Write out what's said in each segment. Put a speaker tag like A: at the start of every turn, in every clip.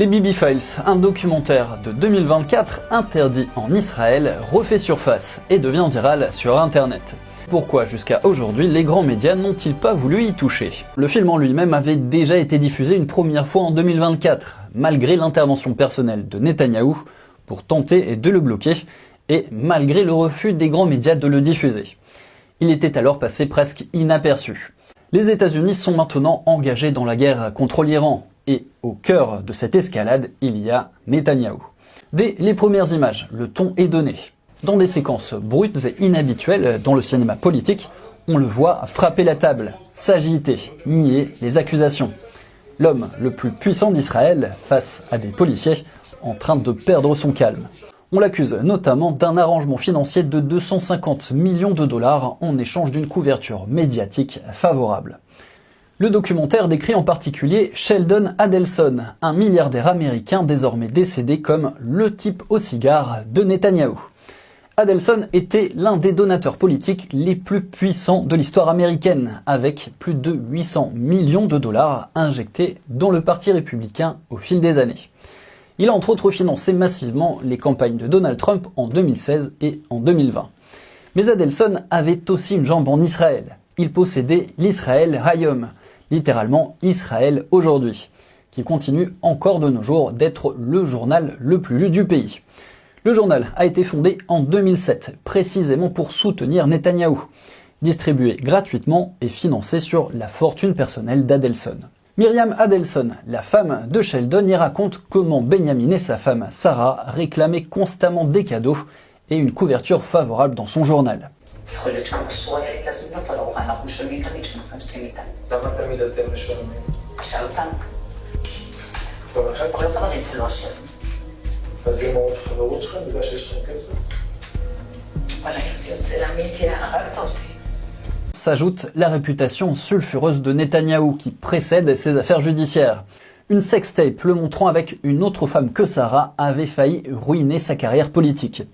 A: Les Bibi Files, un documentaire de 2024 interdit en Israël, refait surface et devient viral sur internet. Pourquoi jusqu'à aujourd'hui les grands médias n'ont-ils pas voulu y toucher? Le film en lui-même avait déjà été diffusé une première fois en 2024, malgré l'intervention personnelle de Netanyahou pour tenter de le bloquer et malgré le refus des grands médias de le diffuser. Il était alors passé presque inaperçu. Les États-Unis sont maintenant engagés dans la guerre contre l'Iran et au cœur de cette escalade, il y a Netanyahou. Dès les premières images, le ton est donné. Dans des séquences brutes et inhabituelles dans le cinéma politique, on le voit frapper la table, s'agiter, nier les accusations. L'homme le plus puissant d'Israël face à des policiers en train de perdre son calme. On l'accuse notamment d'un arrangement financier de 250 millions de dollars en échange d'une couverture médiatique favorable. Le documentaire décrit en particulier Sheldon Adelson, un milliardaire américain désormais décédé comme le type au cigare de Netanyahou. Adelson était l'un des donateurs politiques les plus puissants de l'histoire américaine, avec plus de 800 millions de dollars injectés dans le parti républicain au fil des années. Il a entre autres financé massivement les campagnes de Donald Trump en 2016 et en 2020. Mais Adelson avait aussi une jambe en Israël. Il possédait l'Israël Hayom, littéralement Israël aujourd'hui, qui continue encore de nos jours d'être le journal le plus lu du pays. Le journal a été fondé en 2007, précisément pour soutenir Netanyahou, distribué gratuitement et financé sur la fortune personnelle d'Adelson. Miriam Adelson, la femme de Sheldon, y raconte comment Benjamin et sa femme Sarah réclamaient constamment des cadeaux et une couverture favorable dans son journal. S'ajoute la réputation sulfureuse de Netanyahou qui précède ses affaires judiciaires. Une sextape le montrant avec une autre femme que Sarah avait failli ruiner sa carrière politique.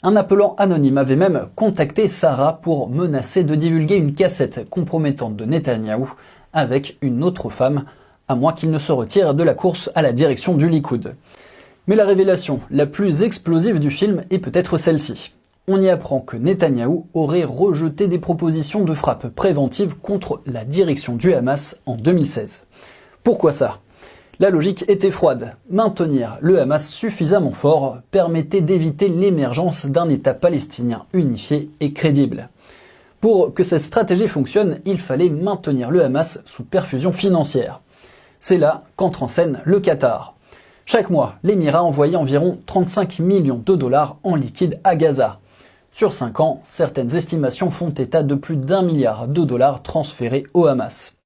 A: Un appelant anonyme avait même contacté Sarah pour menacer de divulguer une cassette compromettante de Netanyahou avec une autre femme, à moins qu'il ne se retire de la course à la direction du Likoud. Mais la révélation la plus explosive du film est peut-être celle-ci. On y apprend que Netanyahou aurait rejeté des propositions de frappe préventive contre la direction du Hamas en 2016. Pourquoi ça? La logique était froide. Maintenir le Hamas suffisamment fort permettait d'éviter l'émergence d'un État palestinien unifié et crédible. Pour que cette stratégie fonctionne, il fallait maintenir le Hamas sous perfusion financière. C'est là qu'entre en scène le Qatar. Chaque mois, l'Émirat envoyait environ 35 millions de dollars en liquide à Gaza. Sur 5 ans, certaines estimations font état de plus d'1 milliard de dollars transférés au Hamas.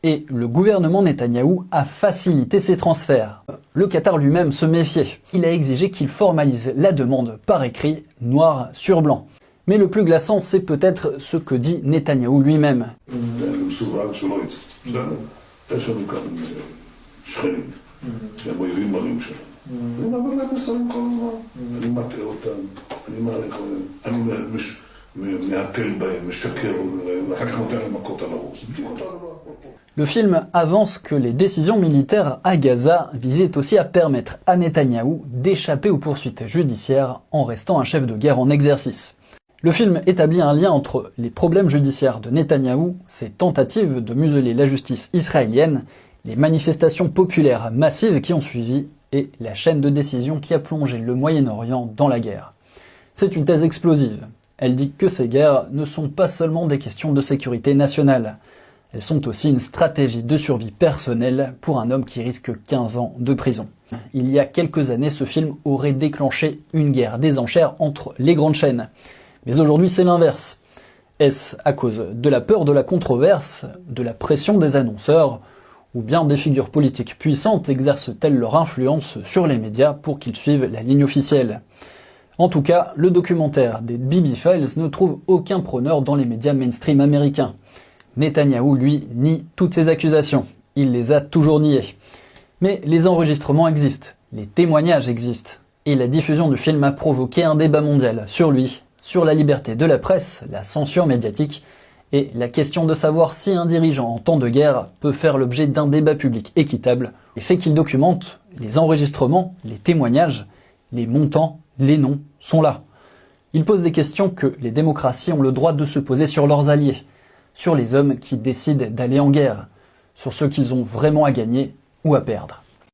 A: Et le gouvernement Netanyahou a facilité ces transferts. Le Qatar lui-même se méfiait. Il a exigé qu'il formalise la demande par écrit, noir sur blanc. Mais le plus glaçant, c'est peut-être ce que dit Netanyahou lui-même. Le film avance que les décisions militaires à Gaza visaient aussi à permettre à Netanyahou d'échapper aux poursuites judiciaires en restant un chef de guerre en exercice. Le film établit un lien entre les problèmes judiciaires de Netanyahou, ses tentatives de museler la justice israélienne, les manifestations populaires massives qui ont suivi et la chaîne de décision qui a plongé le Moyen-Orient dans la guerre. C'est une thèse explosive. Elle dit que ces guerres ne sont pas seulement des questions de sécurité nationale. Elles sont aussi une stratégie de survie personnelle pour un homme qui risque 15 ans de prison. Il y a quelques années, ce film aurait déclenché une guerre des enchères entre les grandes chaînes. Mais aujourd'hui, c'est l'inverse. Est-ce à cause de la peur de la controverse, de la pression des annonceurs, ou bien des figures politiques puissantes exercent-elles leur influence sur les médias pour qu'ils suivent la ligne officielle? En tout cas, le documentaire des Bibi Files ne trouve aucun preneur dans les médias mainstream américains. Netanyahou, lui, nie toutes ces accusations. Il les a toujours niées. Mais les enregistrements existent, les témoignages existent, et la diffusion du film a provoqué un débat mondial sur lui, sur la liberté de la presse, la censure médiatique, et la question de savoir si un dirigeant en temps de guerre peut faire l'objet d'un débat public équitable. Les faits qu'il documente, les enregistrements, les témoignages, les montants, les noms sont là. Il pose des questions que les démocraties ont le droit de se poser sur leurs alliés, sur les hommes qui décident d'aller en guerre, sur ceux qu'ils ont vraiment à gagner ou à perdre.